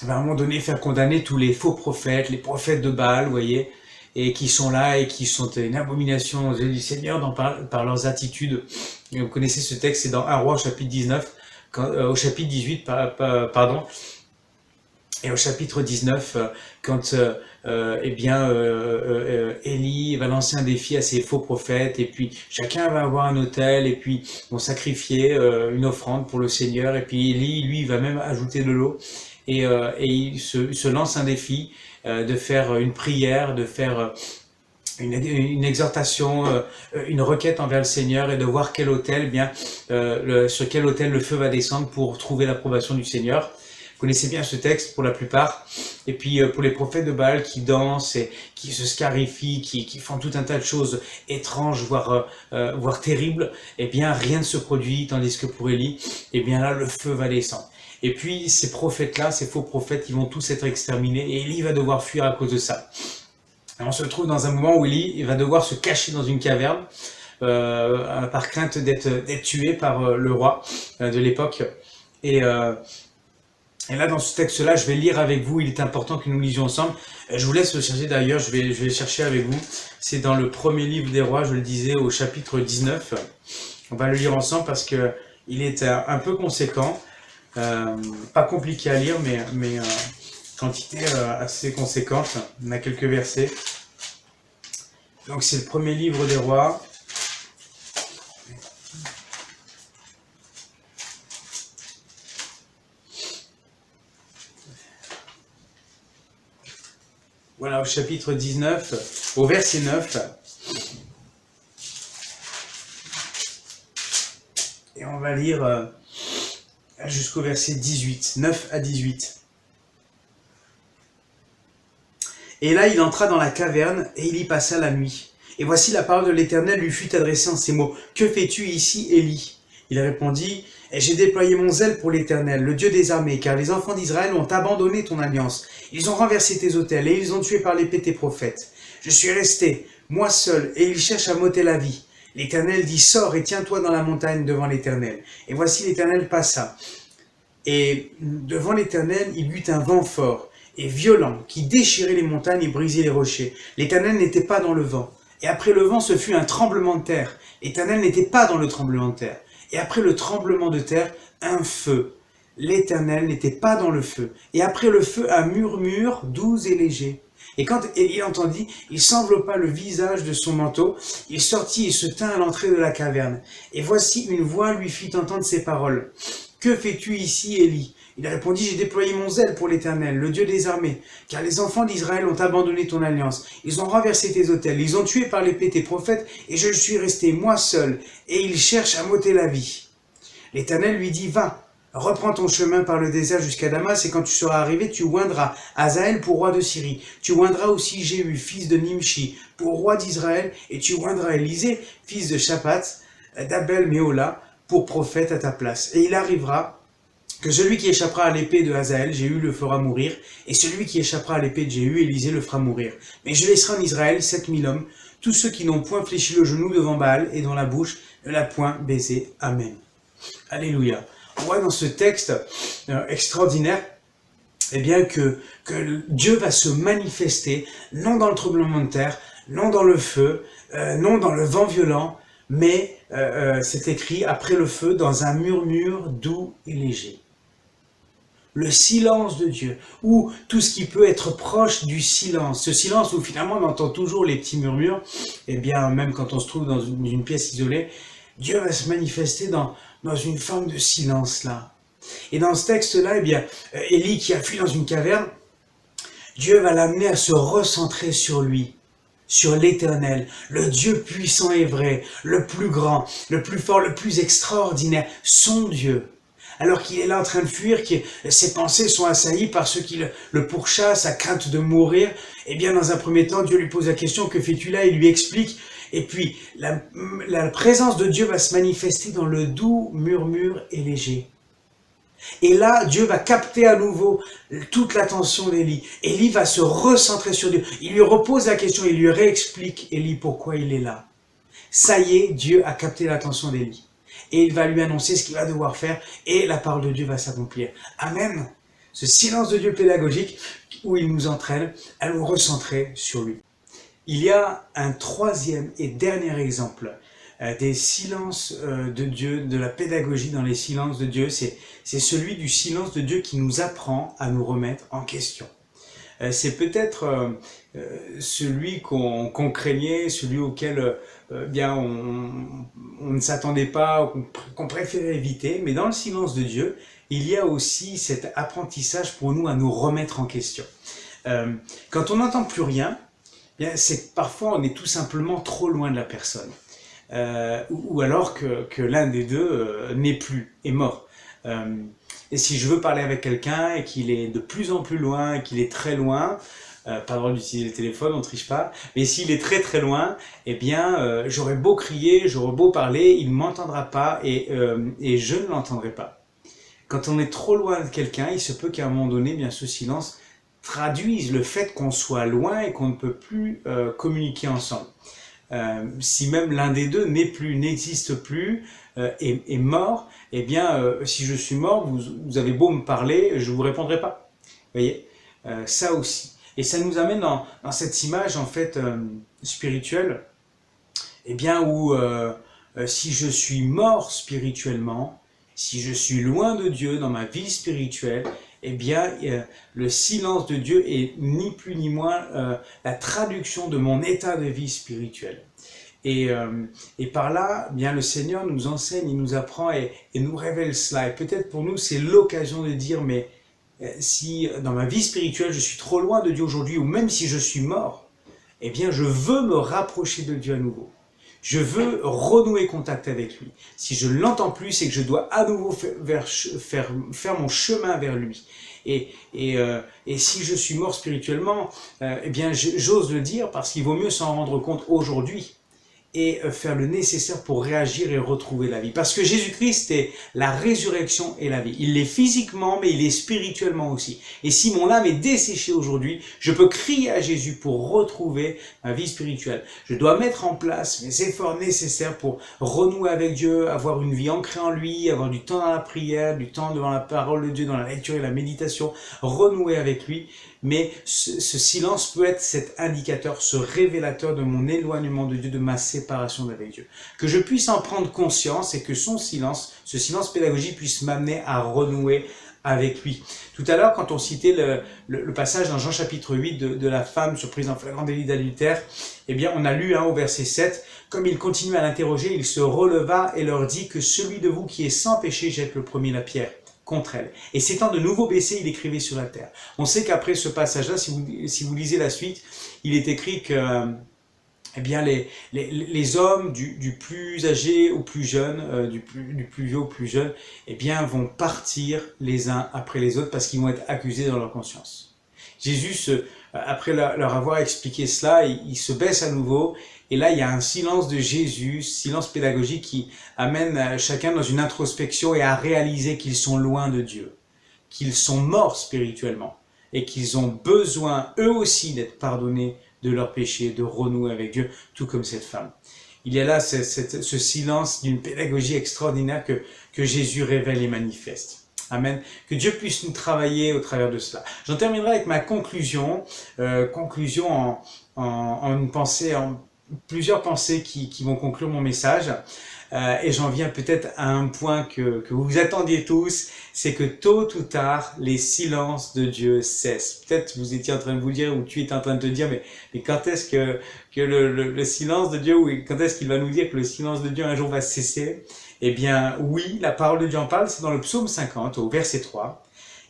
à un moment donné faire condamner tous les faux prophètes, les prophètes de Baal, vous voyez, et qui sont là et qui sont une abomination aux yeux du Seigneur par leurs attitudes. Et vous connaissez ce texte, c'est dans 1 Roi au chapitre 19, au chapitre 18, pardon, et au chapitre 19, quand Élie va lancer un défi à ses faux prophètes, et puis chacun va avoir un autel, et puis vont sacrifier une offrande pour le Seigneur, et puis Élie, lui, va même ajouter de l'eau, et il se lance un défi de faire une prière, de faire une exhortation, une requête envers le Seigneur et de voir quel autel, sur quel autel le feu va descendre pour trouver l'approbation du Seigneur. Vous connaissez bien ce texte pour la plupart. Et puis pour les prophètes de Baal qui dansent et qui se scarifient, qui font tout un tas de choses étranges, voire terribles, eh bien rien ne se produit, tandis que pour Élie, eh bien là le feu va descendre. Et puis ces prophètes-là, ces faux prophètes, ils vont tous être exterminés et Élie va devoir fuir à cause de ça. Et on se trouve dans un moment où Élie va devoir se cacher dans une caverne par crainte d'être tué par le roi de l'époque. Et là, dans ce texte-là, je vais lire avec vous, il est important que nous lisions ensemble. Je vous laisse le chercher d'ailleurs, je vais le chercher avec vous. C'est dans le premier livre des rois, je le disais, au chapitre 19. On va le lire ensemble parce qu'il est un peu conséquent. Pas compliqué à lire, mais quantité assez conséquente. On a quelques versets. Donc c'est le premier livre des rois. Voilà, au chapitre 19, au verset 9. Et on va lire jusqu'au verset 18, 9 à 18. Et là, il entra dans la caverne, et il y passa la nuit. Et voici la parole de l'Éternel lui fut adressée en ces mots. « Que fais-tu ici, Élie » Il répondit, « J'ai déployé mon zèle pour l'Éternel, le Dieu des armées, car les enfants d'Israël ont abandonné ton alliance. Ils ont renversé tes autels, et ils ont tué par l'épée tes prophètes. Je suis resté, moi seul, et ils cherchent à m'ôter la vie. L'Éternel dit, sors et tiens-toi dans la montagne devant l'Éternel. Et voici l'Éternel passa. Et devant l'Éternel, il y eut un vent fort et violent qui déchirait les montagnes et brisait les rochers. L'Éternel n'était pas dans le vent. Et après le vent, ce fut un tremblement de terre. L'Éternel n'était pas dans le tremblement de terre. Et après le tremblement de terre, un feu. L'Éternel n'était pas dans le feu. Et après le feu, un murmure doux et léger. Et quand Élie entendit, il s'enveloppa le visage de son manteau, il sortit et se tint à l'entrée de la caverne. Et voici une voix lui fit entendre ces paroles. « Que fais-tu ici, Élie » Il répondit, « J'ai déployé mon zèle pour l'Éternel, le Dieu des armées, car les enfants d'Israël ont abandonné ton alliance. Ils ont renversé tes autels, ils ont tué par l'épée tes prophètes, et je suis resté moi seul, et ils cherchent à m'ôter la vie. » L'Éternel lui dit, « Va, reprends ton chemin par le désert jusqu'à Damas, et quand tu seras arrivé, tu oindras Hazaël pour roi de Syrie. Tu oindras aussi Jéhu, fils de Nimshi, pour roi d'Israël, et tu oindras Élisée, fils de Shaphat, d'Abel Méhola, pour prophète à ta place. Et il arrivera que celui qui échappera à l'épée de Hazaël, Jéhu le fera mourir, et celui qui échappera à l'épée de Jéhu, Élisée le fera mourir. Mais je laisserai en Israël 7000 hommes, tous ceux qui n'ont point fléchi le genou devant Baal, et dont la bouche ne l'a point baisé. Amen. » Alléluia. On voit dans ce texte extraordinaire eh bien que Dieu va se manifester, non dans le tremblement de terre, non dans le feu, non dans le vent violent, mais c'est écrit après le feu dans un murmure doux et léger. Le silence de Dieu, ou tout ce qui peut être proche du silence. Ce silence où finalement on entend toujours les petits murmures, eh bien même quand on se trouve dans une pièce isolée, Dieu va se manifester dans une forme de silence là. Et dans ce texte-là, eh bien, Élie qui a fui dans une caverne, Dieu va l'amener à se recentrer sur lui, sur l'Éternel, le Dieu puissant et vrai, le plus grand, le plus fort, le plus extraordinaire, son Dieu. Alors qu'il est là en train de fuir, que ses pensées sont assaillies par ceux qui le pourchassent, à crainte de mourir, eh bien dans un premier temps, Dieu lui pose la question, que fais-tu là? Il lui explique, et puis la présence de Dieu va se manifester dans le doux murmure et léger. Et là, Dieu va capter à nouveau toute l'attention d'Élie. Élie va se recentrer sur Dieu. Il lui repose la question, il lui réexplique, Élie, pourquoi il est là. Ça y est, Dieu a capté l'attention d'Élie. Et il va lui annoncer ce qu'il va devoir faire, et la parole de Dieu va s'accomplir. Amen. Ce silence de Dieu pédagogique, où il nous entraîne à nous recentrer sur lui. Il y a un troisième et dernier exemple des silences de Dieu, de la pédagogie dans les silences de Dieu, c'est celui du silence de Dieu qui nous apprend à nous remettre en question. C'est peut-être celui qu'on craignait, celui auquel bien on ne s'attendait pas, qu'on préférait éviter, mais dans le silence de Dieu, il y a aussi cet apprentissage pour nous à nous remettre en question. Quand on n'entend plus rien, bien c'est que parfois on est tout simplement trop loin de la personne. Ou alors que l'un des deux n'est plus, est mort. Et si je veux parler avec quelqu'un et qu'il est de plus en plus loin, et qu'il est très loin, pas le droit d'utiliser le téléphone, on ne triche pas, mais s'il est très très loin, eh bien j'aurais beau crier, j'aurais beau parler, il ne m'entendra pas et je ne l'entendrai pas. Quand on est trop loin de quelqu'un, il se peut qu'à un moment donné, bien ce silence traduise le fait qu'on soit loin et qu'on ne peut plus communiquer ensemble. Si même l'un des deux n'est plus, n'existe plus, est mort, eh bien, si je suis mort, vous avez beau me parler, je ne vous répondrai pas. Vous voyez, ça aussi. Et ça nous amène dans cette image, en fait, spirituelle, eh bien, où si je suis mort spirituellement, si je suis loin de Dieu dans ma vie spirituelle, eh bien, le silence de Dieu est ni plus ni moins la traduction de mon état de vie spirituel. Et par là, bien, le Seigneur nous enseigne, il nous apprend et nous révèle cela. Et peut-être pour nous, c'est l'occasion de dire, mais si dans ma vie spirituelle, je suis trop loin de Dieu aujourd'hui, ou même si je suis mort, eh bien, je veux me rapprocher de Dieu à nouveau. Je veux renouer contact avec lui. Si je ne l'entends plus, c'est que je dois à nouveau faire mon chemin vers lui. Et si je suis mort spirituellement, eh bien j'ose le dire parce qu'il vaut mieux s'en rendre compte aujourd'hui et faire le nécessaire pour réagir et retrouver la vie. Parce que Jésus-Christ est la résurrection et la vie. Il l'est physiquement, mais il est spirituellement aussi. Et si mon âme est desséchée aujourd'hui, je peux crier à Jésus pour retrouver ma vie spirituelle. Je dois mettre en place mes efforts nécessaires pour renouer avec Dieu, avoir une vie ancrée en lui, avoir du temps dans la prière, du temps devant la parole de Dieu, dans la lecture et la méditation, renouer avec lui. Mais ce silence peut être cet indicateur, ce révélateur de mon éloignement de Dieu, de ma séparation d'avec Dieu. Que je puisse en prendre conscience et que son silence, ce silence pédagogique puisse m'amener à renouer avec lui. Tout à l'heure, quand on citait le passage dans Jean chapitre 8 de la femme surprise en flagrant délit d'adultère, eh bien on a lu au verset 7, comme il continue à l'interroger, il se releva et leur dit que celui de vous qui est sans péché jette le premier la pierre contre elle. Et s'étant de nouveau baissé, il écrivait sur la terre. On sait qu'après ce passage-là, si vous lisez la suite, il est écrit que eh bien, les hommes du plus âgé au plus jeune, du plus vieux au plus jeune, eh bien, vont partir les uns après les autres parce qu'ils vont être accusés dans leur conscience. Jésus, après leur avoir expliqué cela, il se baisse à nouveau. Et là, il y a un silence de Jésus, silence pédagogique qui amène chacun dans une introspection et à réaliser qu'ils sont loin de Dieu, qu'ils sont morts spirituellement et qu'ils ont besoin, eux aussi, d'être pardonnés de leurs péchés, de renouer avec Dieu, tout comme cette femme. Il y a là ce silence d'une pédagogie extraordinaire que Jésus révèle et manifeste. Amen. Que Dieu puisse nous travailler au travers de cela. J'en terminerai avec ma conclusion. Conclusion en une pensée, en plusieurs pensées qui vont conclure mon message. Et j'en viens peut-être à un point que vous attendiez tous, c'est que tôt ou tard, les silences de Dieu cessent. Peut-être vous étiez en train de vous dire, ou tu étais en train de te dire, mais quand est-ce que le silence de Dieu, ou quand est-ce qu'il va nous dire que le silence de Dieu un jour va cesser? Eh bien oui, la parole de Dieu en parle, c'est dans le psaume 50, au verset 3.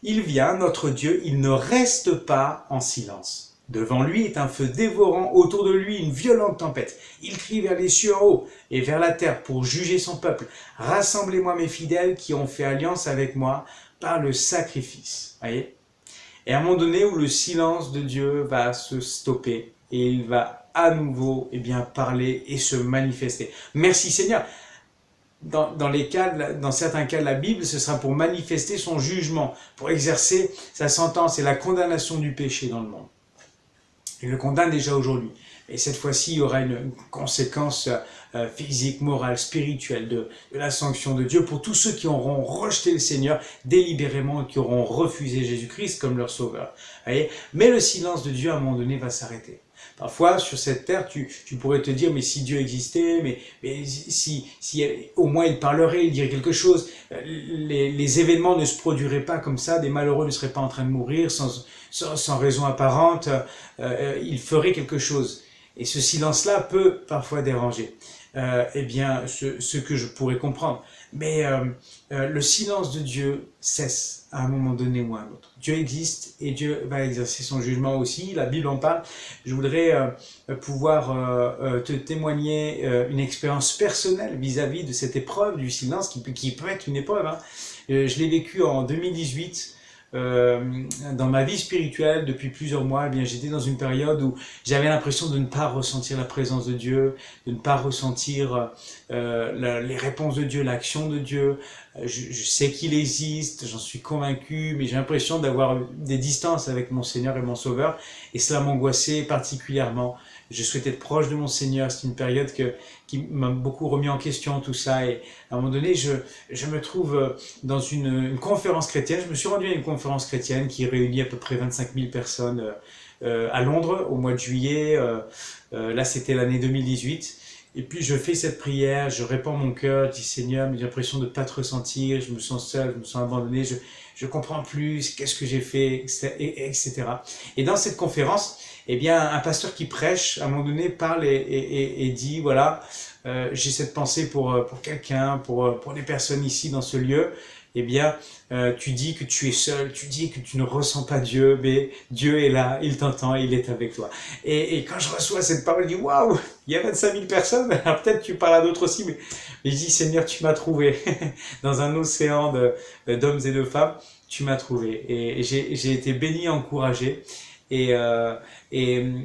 Il vient, notre Dieu, il ne reste pas en silence. Devant lui est un feu dévorant, autour de lui une violente tempête. Il crie vers les cieux en haut et vers la terre pour juger son peuple. Rassemblez-moi mes fidèles qui ont fait alliance avec moi par le sacrifice. Voyez ? Et à un moment donné où le silence de Dieu va se stopper et il va à nouveau parler et se manifester. Merci Seigneur. Dans certains cas de la Bible, ce sera pour manifester son jugement, pour exercer sa sentence et la condamnation du péché dans le monde. Il le condamne déjà aujourd'hui. Et cette fois-ci, il y aura une conséquence physique, morale, spirituelle de la sanction de Dieu pour tous ceux qui auront rejeté le Seigneur délibérément et qui auront refusé Jésus-Christ comme leur sauveur. Voyez ? Mais le silence de Dieu, à un moment donné, va s'arrêter. Parfois, sur cette terre, tu pourrais te dire, mais si Dieu existait, mais si au moins il parlerait, il dirait quelque chose, les événements ne se produiraient pas comme ça, des malheureux ne seraient pas en train de mourir sans raison apparente, il ferait quelque chose. Et ce silence-là peut parfois déranger. Ce que je pourrais comprendre. Mais le silence de Dieu cesse à un moment donné ou à un autre. Dieu existe et Dieu va exercer son jugement aussi. La Bible en parle. Je voudrais pouvoir te témoigner une expérience personnelle vis-à-vis de cette épreuve du silence qui peut être une épreuve. Hein. Je l'ai vécu en 2018. Dans ma vie spirituelle depuis plusieurs mois, j'étais dans une période où j'avais l'impression de ne pas ressentir la présence de Dieu, de ne pas ressentir les réponses de Dieu, l'action de Dieu. Je sais qu'il existe, j'en suis convaincu, mais j'ai l'impression d'avoir des distances avec mon Seigneur et mon Sauveur, et cela m'angoissait particulièrement. Je souhaitais être proche de mon Seigneur. C'est une période qui m'a beaucoup remis en question tout ça. Et à un moment donné, je me trouve dans une conférence chrétienne. Je me suis rendu à une conférence chrétienne qui réunit à peu près 25 000 personnes à Londres au mois de juillet. Là, c'était l'année 2018. Et puis je fais cette prière, je répands mon cœur, je dis Seigneur, mais j'ai l'impression de ne pas te ressentir, je me sens seul, je me sens abandonné, je comprends plus, qu'est-ce que j'ai fait, etc. Et dans cette conférence, un pasteur qui prêche, à un moment donné, parle et dit, voilà, j'ai cette pensée pour quelqu'un, pour les personnes ici dans ce lieu. Tu dis que tu es seul, tu dis que tu ne ressens pas Dieu, mais Dieu est là, il t'entend, il est avec toi. Et quand je reçois cette parole, je dis, waouh, il y a 25 000 personnes, alors peut-être tu parles à d'autres aussi, mais je dis, Seigneur, tu m'as trouvé. Dans un océan d'hommes et de femmes, tu m'as trouvé. Et j'ai été béni, encouragé. Et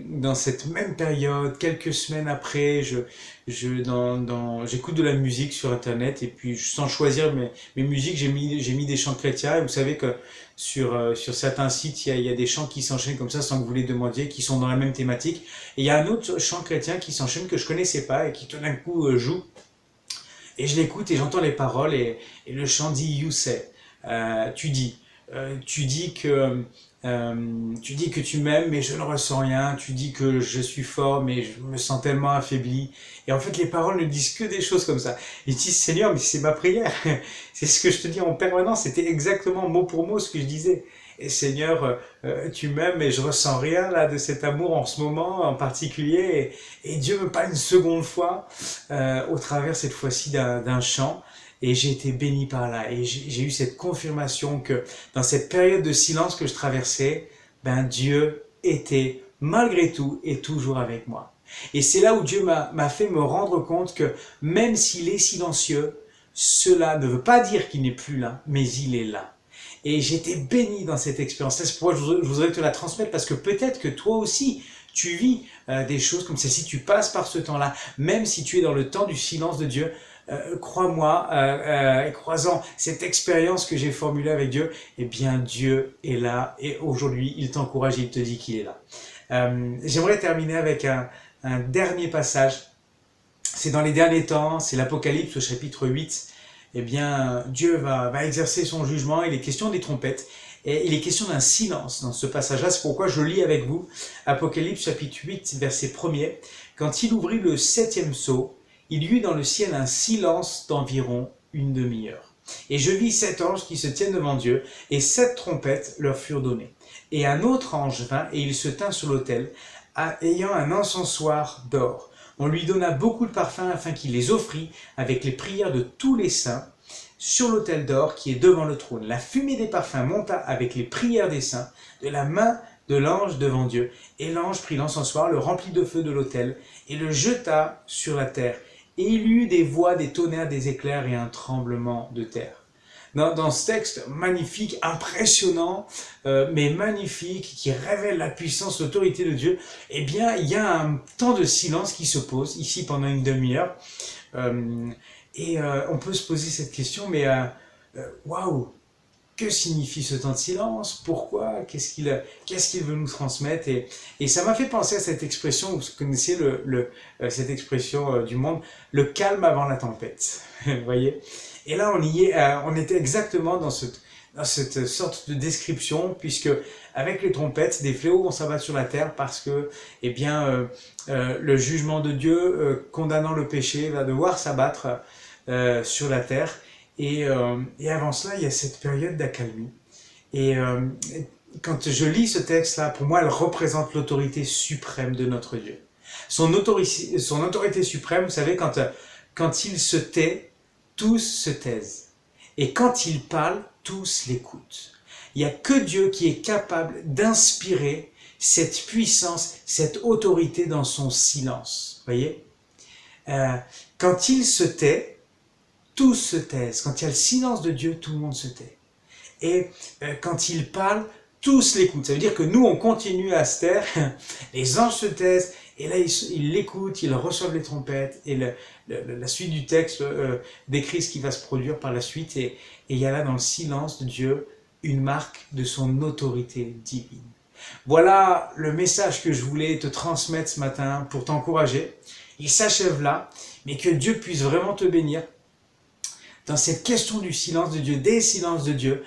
dans cette même période, quelques semaines après, j'écoute de la musique sur Internet et puis sans choisir mes musiques, j'ai mis des chants chrétiens. Et vous savez que sur certains sites, il y a des chants qui s'enchaînent comme ça sans que vous les demandiez, qui sont dans la même thématique. Et il y a un autre chant chrétien qui s'enchaîne que je connaissais pas et qui tout d'un coup joue. Et je l'écoute et j'entends les paroles et le chant dit « You say ». Tu dis que tu m'aimes, mais je ne ressens rien. Tu dis que je suis fort, mais je me sens tellement affaibli. Et en fait, les paroles ne disent que des choses comme ça. Ils disent, Seigneur, mais c'est ma prière. C'est ce que je te dis en permanence. C'était exactement mot pour mot ce que je disais. Et Seigneur, tu m'aimes, mais je ressens rien là de cet amour en ce moment en particulier. Et Dieu me parle une seconde fois, au travers cette fois-ci d'un chant. Et j'ai été béni par là. Et j'ai eu cette confirmation que dans cette période de silence que je traversais, Dieu était malgré tout et toujours avec moi. Et c'est là où Dieu m'a fait me rendre compte que même s'il est silencieux, cela ne veut pas dire qu'il n'est plus là, mais il est là. Et j'étais béni dans cette expérience. C'est pourquoi je voudrais te la transmettre, parce que peut-être que toi aussi, tu vis des choses comme celle-ci, tu passes par ce temps-là, même si tu es dans le temps du silence de Dieu. Crois-moi, croisant cette expérience que j'ai formulée avec Dieu, Dieu est là et aujourd'hui il t'encourage et il te dit qu'il est là. J'aimerais terminer avec un dernier passage. C'est dans les derniers temps, c'est l'Apocalypse au chapitre 8 eh bien, Dieu va exercer son jugement. Il est question des trompettes. Et il est question d'un silence dans ce passage-là. C'est pourquoi je lis avec vous Apocalypse chapitre 8, verset 1er. Quand il ouvrit le 7e sceau, il y eut dans le ciel un silence d'environ une demi-heure. Et je vis 7 anges qui se tiennent devant Dieu, et 7 trompettes leur furent données. Et un autre ange vint, et il se tint sur l'autel, ayant un encensoir d'or. On lui donna beaucoup de parfums afin qu'il les offrît avec les prières de tous les saints sur l'autel d'or qui est devant le trône. La fumée des parfums monta avec les prières des saints de la main de l'ange devant Dieu. Et l'ange prit l'encensoir, le remplit de feu de l'autel et le jeta sur la terre. Et il y eut des voix, des tonnerres, des éclairs et un tremblement de terre. Dans ce texte magnifique, impressionnant, mais magnifique, qui révèle la puissance, l'autorité de Dieu, eh bien, il y a un temps de silence qui se pose ici pendant une demi-heure. On peut se poser cette question, mais waouh, que signifie ce temps de silence? Pourquoi? Qu'est-ce qu'il veut nous transmettre? Et ça m'a fait penser à cette expression, vous connaissez cette expression du monde, le calme avant la tempête. Vous voyez? Et là, on était exactement dans cette sorte de description, puisque avec les trompettes, des fléaux vont s'abattre sur la terre parce que, eh bien, le jugement de Dieu condamnant le péché va devoir s'abattre sur la terre. Et avant cela, il y a cette période d'accalmie. Et quand je lis ce texte-là, pour moi, elle représente l'autorité suprême de notre Dieu. Son autorité suprême, vous savez, quand il se tait, tous se taisent. Et quand il parle, tous l'écoutent. Il n'y a que Dieu qui est capable d'inspirer cette puissance, cette autorité dans son silence. Vous voyez? Quand il se tait, tous se taisent. Quand il y a le silence de Dieu, tout le monde se tait. Et quand il parle, tous l'écoutent. Ça veut dire que nous, on continue à se taire, les anges se taisent, et là, ils l'écoutent, ils reçoivent les trompettes, et la suite du texte décrit ce qui va se produire par la suite, et il y a là dans le silence de Dieu une marque de son autorité divine. Voilà le message que je voulais te transmettre ce matin pour t'encourager. Il s'achève là, mais que Dieu puisse vraiment te bénir dans cette question du silence de Dieu, des silences de Dieu.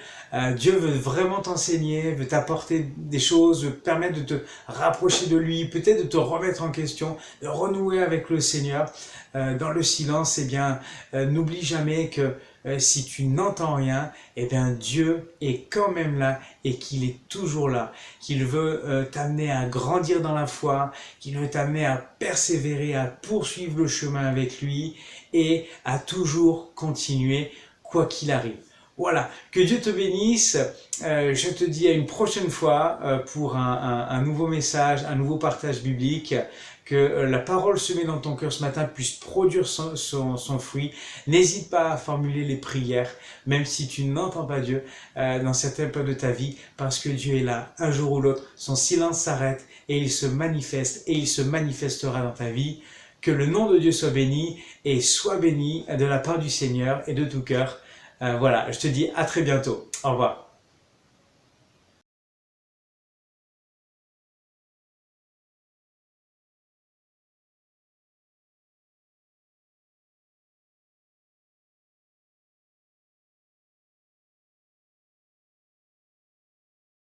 Dieu veut vraiment t'enseigner, veut t'apporter des choses, veut te permettre de te rapprocher de lui, peut-être de te remettre en question, de renouer avec le Seigneur. Dans le silence, eh bien, n'oublie jamais que si tu n'entends rien, eh bien, Dieu est quand même là et qu'il est toujours là, qu'il veut t'amener à grandir dans la foi, qu'il veut t'amener à persévérer, à poursuivre le chemin avec lui et à toujours continuer quoi qu'il arrive. Voilà, que Dieu te bénisse. Je te dis à une prochaine fois pour un nouveau message, un nouveau partage biblique. Que la parole semée dans ton cœur ce matin puisse produire son fruit. N'hésite pas à formuler les prières, même si tu n'entends pas Dieu dans certains points de ta vie, parce que Dieu est là, un jour ou l'autre. Son silence s'arrête et il se manifeste, et il se manifestera dans ta vie. Que le nom de Dieu soit béni, et sois béni de la part du Seigneur et de tout cœur. Voilà, je te dis à très bientôt. Au revoir.